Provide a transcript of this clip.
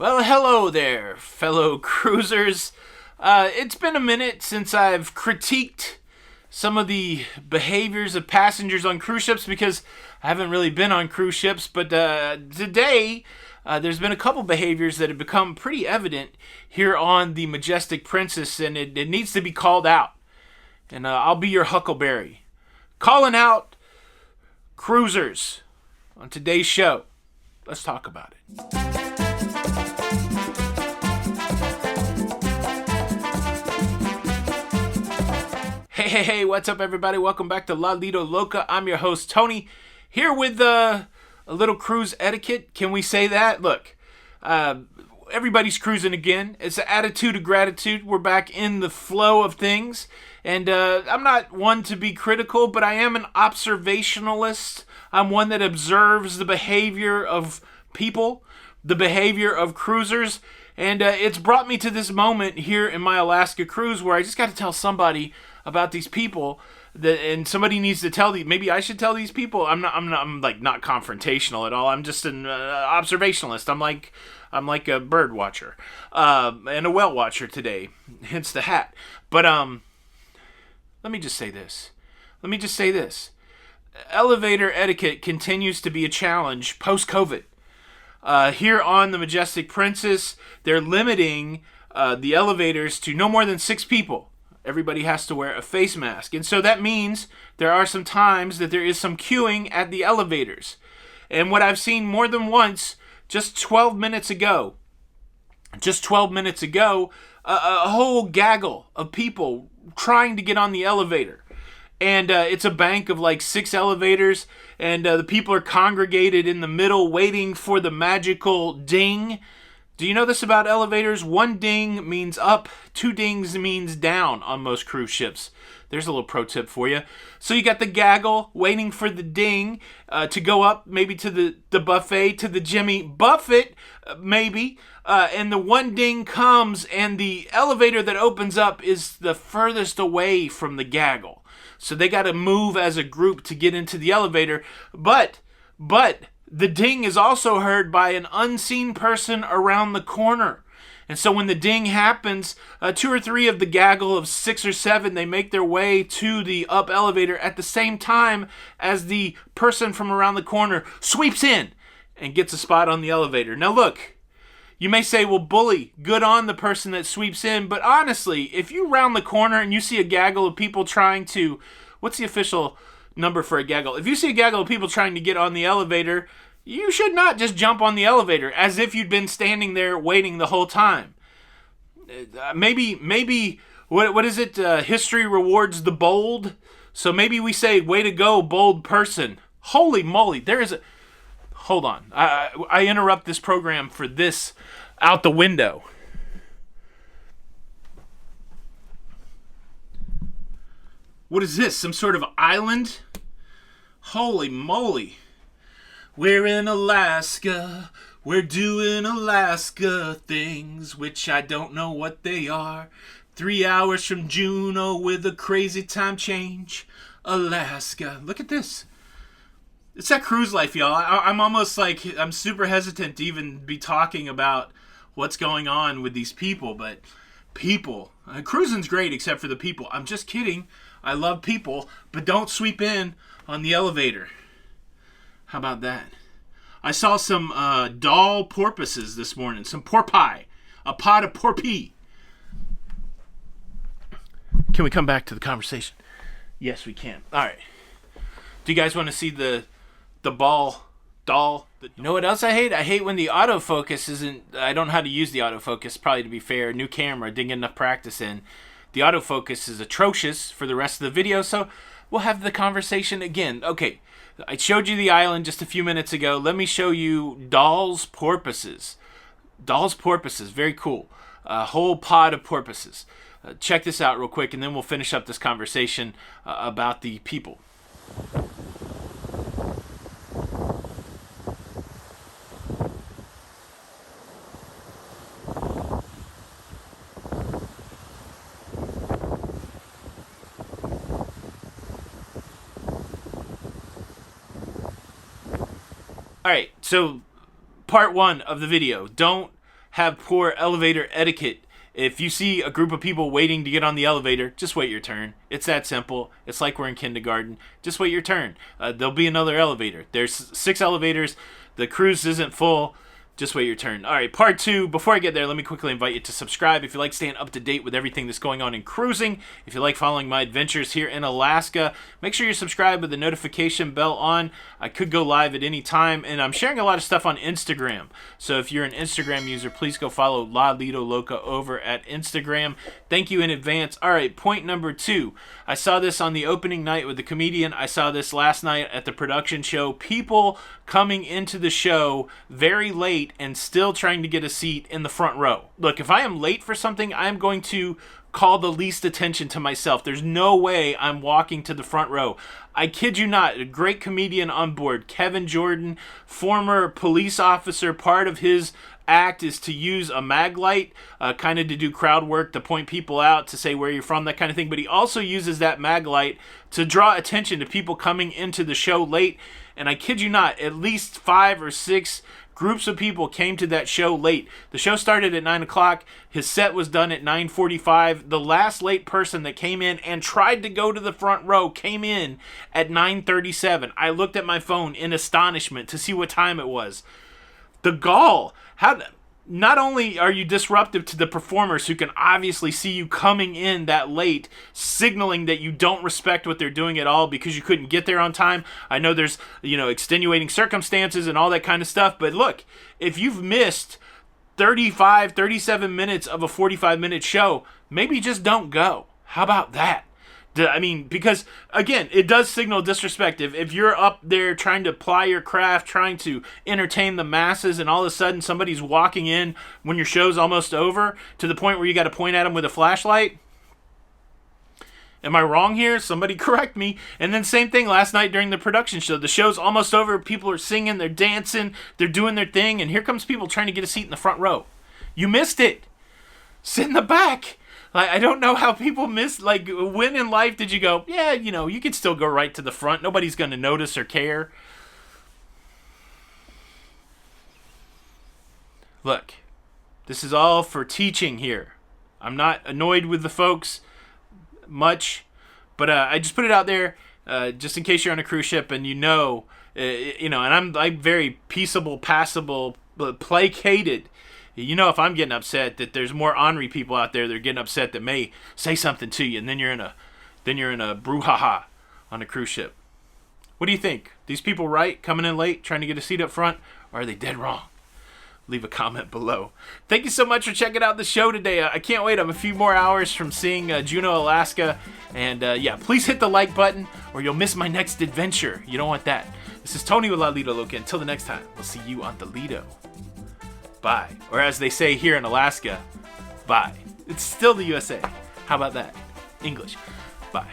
Well, hello there, fellow cruisers. It's been a minute since I've critiqued some of the behaviors of passengers on cruise ships because I haven't really been on cruise ships, but today there's been a couple behaviors that have become pretty evident here on the Majestic Princess, and it needs to be called out. And I'll be your huckleberry. Calling out cruisers on today's show. Let's talk about it. Hey, what's up, everybody? Welcome back to Lido, Loca. I'm your host, Tony, here with a little cruise etiquette. Can we say that? Look, everybody's cruising again. It's an attitude of gratitude. We're back in the flow of things. And I'm not one to be critical, but I am an observationalist. I'm one that observes the behavior of people, the behavior of cruisers. And it's brought me to this moment here in my Alaska cruise where I just got to tell somebody about these people and somebody needs to tell these. Maybe I should tell these people. I'm not confrontational at all. I'm just an observationalist. I'm like a bird watcher and a whale watcher today, hence the hat. But let me just say this. Elevator etiquette continues to be a challenge post-COVID. Here on the Majestic Princess, they're limiting the elevators to no more than 6 people. Everybody has to wear a face mask. And so that means there are some times that there is some queuing at the elevators. And what I've seen more than once, just 12 minutes ago, a whole gaggle of people trying to get on the elevator. And it's a bank of like 6 elevators, and the people are congregated in the middle waiting for the magical ding. Do you know this about elevators? 1 ding means up, 2 dings means down on most cruise ships. There's a little pro tip for you. So you got the gaggle waiting for the ding to go up, maybe to the buffet, to the Jimmy Buffett, maybe. And the 1 ding comes, and the elevator that opens up is the furthest away from the gaggle. So they got to move as a group to get into the elevator. But the ding is also heard by an unseen person around the corner. And so when the ding happens, 2 or 3 of the gaggle of 6 or 7, they make their way to the up elevator at the same time as the person from around the corner sweeps in and gets a spot on the elevator. Now look, you may say, well, bully, good on the person that sweeps in. But honestly, if you round the corner and you see a gaggle of people trying to, what's the official number for a gaggle? If you see a gaggle of people trying to get on the elevator, you should not just jump on the elevator as if you'd been standing there waiting the whole time. Maybe what is it? History rewards the bold. So maybe we say, way to go, bold person. Holy moly, there is a... Hold on. I interrupt this program for this out the window. What is this? Some sort of island? Holy moly. We're in Alaska. We're doing Alaska things, which I don't know what they are. 3 hours from Juneau with a crazy time change. Alaska. Look at this. It's that cruise life, y'all. I'm almost like, I'm super hesitant to even be talking about what's going on with these people, but people. Cruising's great except for the people. I'm just kidding. I love people, but don't sweep in on the elevator. How about that? I saw some doll porpoises this morning. Some porpoise. A pot of porpy. Can we come back to the conversation? Yes, we can. All right. Do you guys want to see the doll? You know what else I hate? I hate when the autofocus isn't... I don't know how to use the autofocus, probably to be fair. New camera, didn't get enough practice in. The autofocus is atrocious for the rest of the video, so we'll have the conversation again. Okay, I showed you the island just a few minutes ago. Let me show you Doll's porpoises. Doll's porpoises, very cool. A whole pod of porpoises. Check this out real quick, and then we'll finish up this conversation about the people. All right, so part 1 of the video. Don't have poor elevator etiquette. If you see a group of people waiting to get on the elevator, just wait your turn. It's that simple. It's like we're in kindergarten. Just wait your turn. There'll be another elevator. There's 6 elevators. The cruise isn't full. Just wait your turn. All right, part 2. Before I get there, let me quickly invite you to subscribe if you like staying up to date with everything that's going on in cruising. If you like following my adventures here in Alaska, make sure you're subscribed with the notification bell on. I could go live at any time, and I'm sharing a lot of stuff on Instagram. So if you're an Instagram user, please go follow Lido, Loca over at Instagram. Thank you in advance. All right, point number 2. I saw this on the opening night with the comedian. I saw this last night at the production show. People coming into the show very late and still trying to get a seat in the front row. Look, if I am late for something, I'm going to call the least attention to myself. There's no way I'm walking to the front row. I kid you not, a great comedian on board, Kevin Jordan, former police officer. Part of his act is to use a mag light, kind of to do crowd work, to point people out, to say where you're from, that kind of thing. But he also uses that mag light to draw attention to people coming into the show late. And I kid you not, at least 5 or 6 groups of people came to that show late. The show started at 9 o'clock. His set was done at 9:45. The last late person that came in and tried to go to the front row came in at 9:37. I looked at my phone in astonishment to see what time it was. The gall. Not only are you disruptive to the performers who can obviously see you coming in that late, signaling that you don't respect what they're doing at all because you couldn't get there on time. I know there's, extenuating circumstances and all that kind of stuff, but look, if you've missed 35, 37 minutes of a 45-minute show, maybe just don't go. How about that? Because, again, it does signal disrespect. If you're up there trying to ply your craft, trying to entertain the masses, and all of a sudden somebody's walking in when your show's almost over to the point where you got to point at them with a flashlight. Am I wrong here? Somebody correct me. And then same thing last night during the production show. The show's almost over. People are singing. They're dancing. They're doing their thing. And here comes people trying to get a seat in the front row. You missed it. Sit in the back. I don't know how people miss, when in life did you go, yeah, you can still go right to the front. Nobody's going to notice or care. Look, this is all for teaching here. I'm not annoyed with the folks much, but I just put it out there just in case you're on a cruise ship and and I'm very peaceable, passable, placated. If I'm getting upset, that there's more ornery people out there that are getting upset that may say something to you, and then you're in a brouhaha on a cruise ship. What do you think? These people right, coming in late, trying to get a seat up front, or are they dead wrong? Leave a comment below. Thank you so much for checking out the show today. I can't wait. I'm a few more hours from seeing Juneau, Alaska. And please hit the like button or you'll miss my next adventure. You don't want that. This is Tony with Lido, Loca. Until the next time, we'll see you on the Lido. Bye. Or as they say here in Alaska, bye. It's still the USA. How about that? English. Bye.